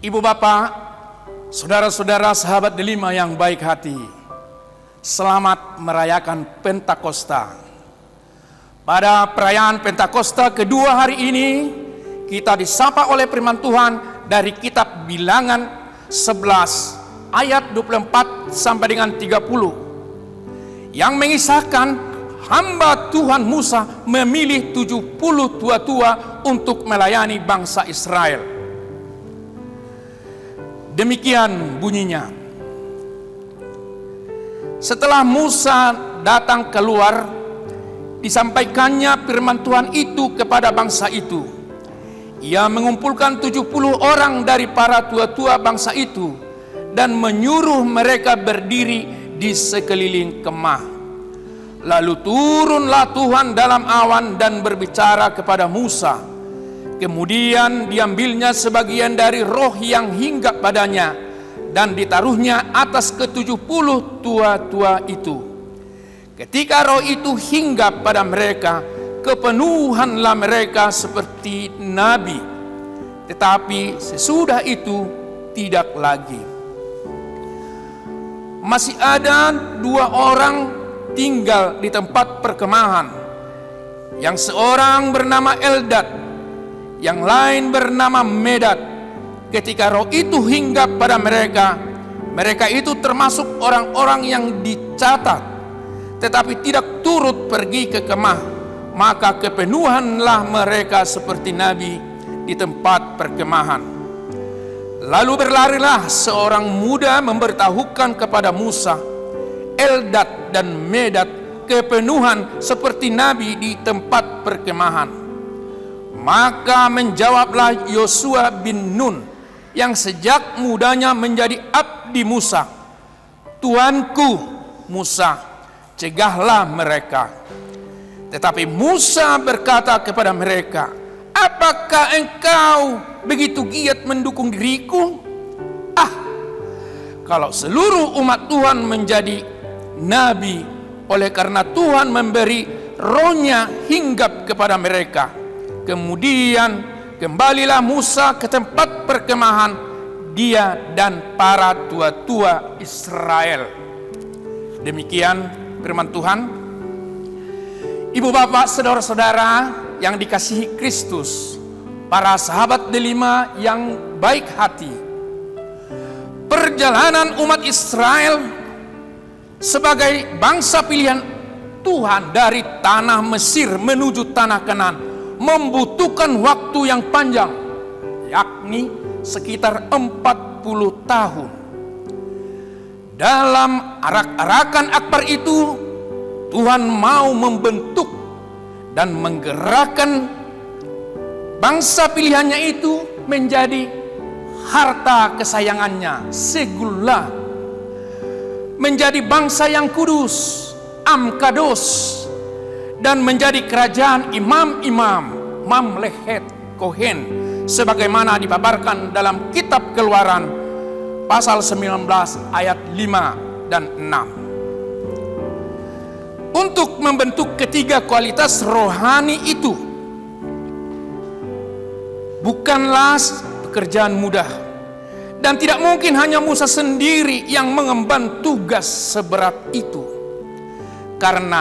Ibu bapak, saudara-saudara sahabat delima yang baik hati, selamat merayakan Pentakosta. Pada perayaan Pentakosta kedua hari ini, kita disapa oleh firman Tuhan dari kitab Bilangan 11 ayat 24 sampai dengan 30 yang mengisahkan hamba Tuhan Musa memilih 70 tua-tua untuk melayani bangsa Israel. Demikian bunyinya. Setelah Musa datang keluar, disampaikannya firman Tuhan itu kepada bangsa itu. Ia mengumpulkan 70 orang dari para tua-tua bangsa itu dan menyuruh mereka berdiri di sekeliling kemah. Lalu turunlah Tuhan dalam awan dan berbicara kepada Musa. Kemudian diambilnya sebagian dari roh yang hinggap padanya dan ditaruhnya atas ke-70 tua-tua itu. Ketika roh itu hinggap pada mereka, kepenuhanlah mereka seperti nabi. Tetapi sesudah itu tidak lagi. Masih ada 2 orang tinggal di tempat perkemahan. Yang seorang bernama Eldad, yang lain bernama Medad. Ketika roh itu hinggap pada mereka, mereka itu termasuk orang-orang yang dicatat, tetapi tidak turut pergi ke kemah. Maka kepenuhanlah mereka seperti nabi di tempat perkemahan. Lalu berlarilah seorang muda memberitahukan kepada Musa, Eldad dan Medad kepenuhan seperti nabi di tempat perkemahan. Maka menjawablah Yosua bin Nun yang sejak mudanya menjadi abdi Musa, Tuanku Musa, cegahlah mereka. Tetapi Musa berkata kepada mereka, apakah engkau begitu giat mendukung diriku? Kalau seluruh umat Tuhan menjadi nabi oleh karena Tuhan memberi rohnya hinggap kepada mereka. Kemudian kembalilah Musa ke tempat perkemahan, dia dan para tua-tua Israel. Demikian firman Tuhan. Ibu bapak, saudara-saudara yang dikasihi Kristus, para sahabat delima yang baik hati, perjalanan umat Israel sebagai bangsa pilihan Tuhan dari tanah Mesir menuju tanah Kanaan membutuhkan waktu yang panjang, yakni sekitar 40 tahun. Dalam arak-arakan akbar itu, Tuhan mau membentuk dan menggerakkan bangsa pilihannya itu menjadi harta kesayangannya, segula, menjadi bangsa yang kudus, Amkados, dan menjadi kerajaan imam-imam, mamlechet Kohen, sebagaimana dipaparkan dalam kitab Keluaran pasal 19 ayat 5 dan 6. Untuk membentuk ketiga kualitas rohani itu bukanlah pekerjaan mudah, dan tidak mungkin hanya Musa sendiri yang mengemban tugas seberat itu, karena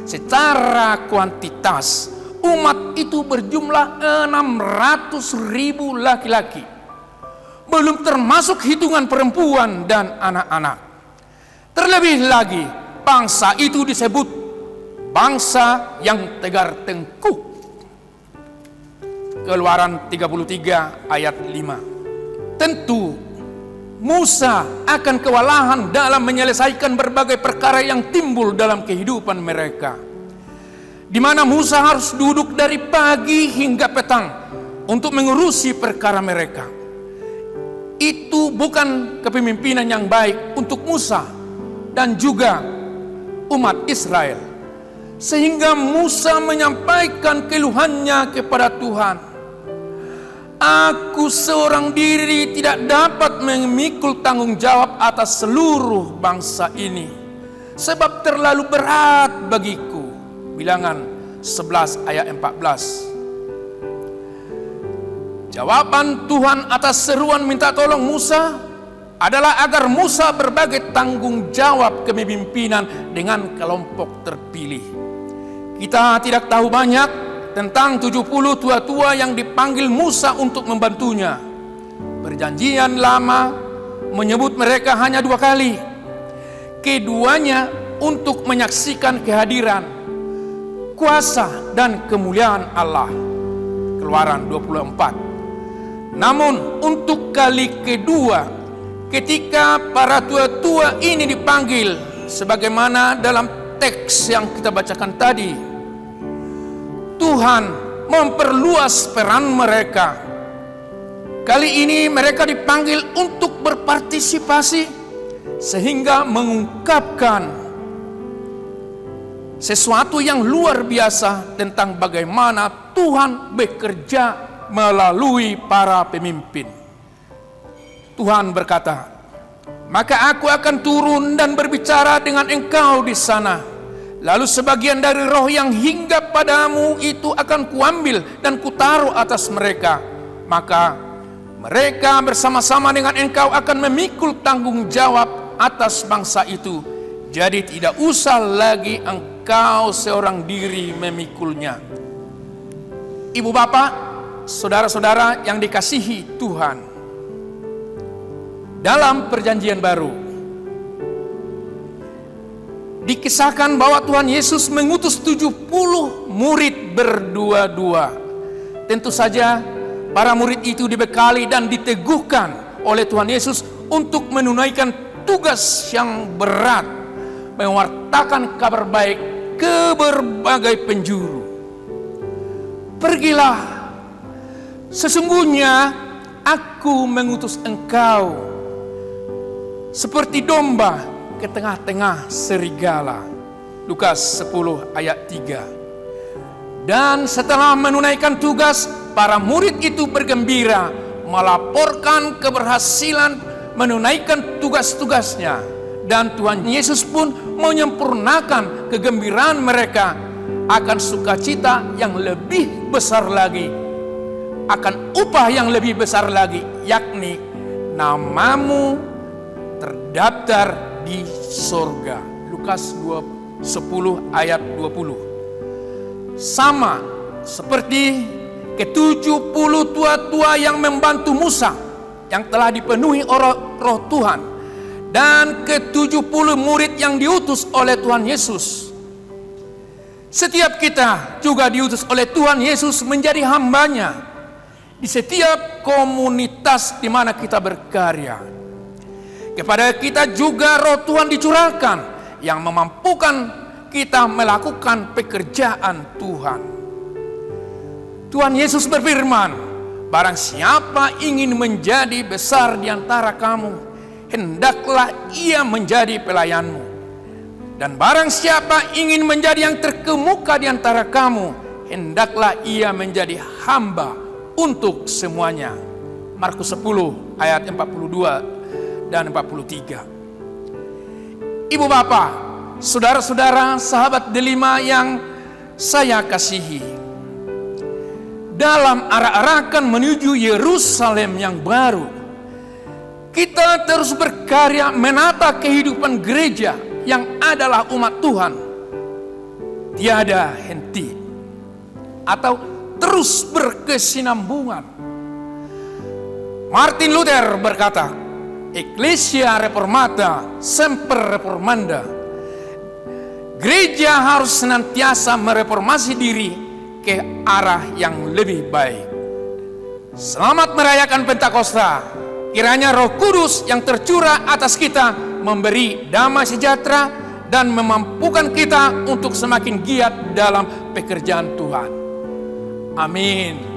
secara kuantitas umat itu berjumlah 600.000 laki-laki, belum termasuk hitungan perempuan dan anak-anak. Terlebih lagi bangsa itu disebut bangsa yang tegar tengkuk. Keluaran 33 ayat 5. Tentu Musa akan kewalahan dalam menyelesaikan berbagai perkara yang timbul dalam kehidupan mereka, di mana Musa harus duduk dari pagi hingga petang untuk mengurusi perkara mereka. Itu bukan kepemimpinan yang baik untuk Musa dan juga umat Israel, sehingga Musa menyampaikan keluhannya kepada Tuhan. Aku seorang diri tidak dapat memikul tanggung jawab atas seluruh bangsa ini, sebab terlalu berat bagiku. Bilangan 11 ayat 14. Jawaban Tuhan atas seruan minta tolong Musa adalah agar Musa berbagi tanggung jawab kepemimpinan dengan kelompok terpilih. Kita tidak tahu banyak tentang 70 tua-tua yang dipanggil Musa untuk membantunya. Perjanjian Lama menyebut mereka hanya 2 kali. Keduanya untuk menyaksikan kehadiran, kuasa dan kemuliaan Allah. Keluaran 24. Namun untuk kali kedua, ketika para tua-tua ini dipanggil, sebagaimana dalam teks yang kita bacakan tadi, Tuhan memperluas peran mereka. Kali ini mereka dipanggil untuk berpartisipasi, sehingga mengungkapkan sesuatu yang luar biasa tentang bagaimana Tuhan bekerja melalui para pemimpin. Tuhan berkata, "Maka aku akan turun dan berbicara dengan engkau di sana. Lalu sebagian dari roh yang hinggap padamu itu akan kuambil dan kutaruh atas mereka. Maka mereka bersama-sama dengan engkau akan memikul tanggung jawab atas bangsa itu. Jadi tidak usah lagi engkau seorang diri memikulnya." Ibu bapak, saudara-saudara yang dikasihi Tuhan, dalam perjanjian baru dikisahkan bahwa Tuhan Yesus mengutus 70 murid berdua-dua. Tentu saja para murid itu dibekali dan diteguhkan oleh Tuhan Yesus untuk menunaikan tugas yang berat, mewartakan kabar baik ke berbagai penjuru. "Pergilah, sesungguhnya aku mengutus engkau seperti domba ke tengah-tengah serigala." Lukas 10 ayat 3. Dan setelah menunaikan tugas, para murid itu bergembira melaporkan keberhasilan menunaikan tugas-tugasnya, dan Tuhan Yesus pun menyempurnakan kegembiraan mereka akan sukacita yang lebih besar lagi, akan upah yang lebih besar lagi, yakni namamu terdaftar di sorga. Lukas 10 ayat 20. Sama seperti ke-70 tua-tua yang membantu Musa yang telah dipenuhi roh Tuhan, dan ke-70 murid yang diutus oleh Tuhan Yesus. Setiap kita juga diutus oleh Tuhan Yesus menjadi hambanya di setiap komunitas di mana kita berkarya. Kepada kita juga roh Tuhan dicurahkan yang memampukan kita melakukan pekerjaan Tuhan. Tuhan Yesus berfirman, "Barang siapa ingin menjadi besar di antara kamu, hendaklah ia menjadi pelayanmu. Dan barang siapa ingin menjadi yang terkemuka di antara kamu, hendaklah ia menjadi hamba untuk semuanya." Markus 10 ayat 42 dan 43. Ibu bapak, saudara-saudara, sahabat delima yang saya kasihi, dalam arak-arakan menuju Yerusalem yang baru, kita terus berkarya menata kehidupan gereja yang adalah umat Tuhan tiada henti atau terus berkesinambungan. Martin Luther berkata, "Ecclesia reformata semper reformanda." Gereja harus senantiasa mereformasi diri ke arah yang lebih baik. Selamat merayakan Pentakosta. Kiranya Roh Kudus yang tercurah atas kita memberi damai sejahtera dan memampukan kita untuk semakin giat dalam pekerjaan Tuhan. Amin.